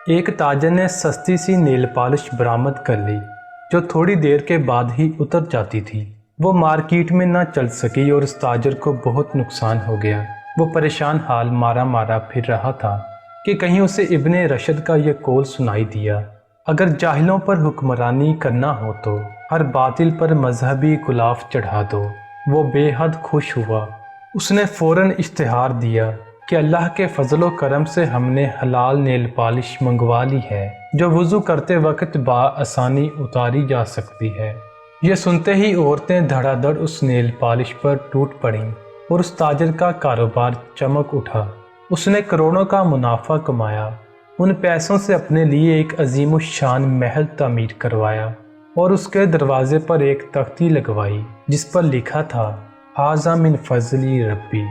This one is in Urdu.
ایک تاجر نے سستی سی نیل پالش برآمد کر لی جو تھوڑی دیر کے بعد ہی اتر جاتی تھی۔ وہ مارکیٹ میں نہ چل سکی اور اس تاجر کو بہت نقصان ہو گیا۔ وہ پریشان حال مارا مارا پھر رہا تھا کہ کہیں اسے ابن رشد کا یہ قول سنائی دیا، اگر جاہلوں پر حکمرانی کرنا ہو تو ہر باطل پر مذہبی غلاف چڑھا دو۔ وہ بے حد خوش ہوا۔ اس نے فوراً اشتہار دیا کہ اللہ کے فضل و کرم سے ہم نے حلال نیل پالش منگوا لی ہے جو وضو کرتے وقت بآسانی اتاری جا سکتی ہے۔ یہ سنتے ہی عورتیں دھڑا دھڑ اس نیل پالش پر ٹوٹ پڑیں اور اس تاجر کا کاروبار چمک اٹھا۔ اس نے کروڑوں کا منافع کمایا۔ ان پیسوں سے اپنے لیے ایک عظیم الشان محل تعمیر کروایا اور اس کے دروازے پر ایک تختی لگوائی جس پر لکھا تھا، ھذا من فضل ربی۔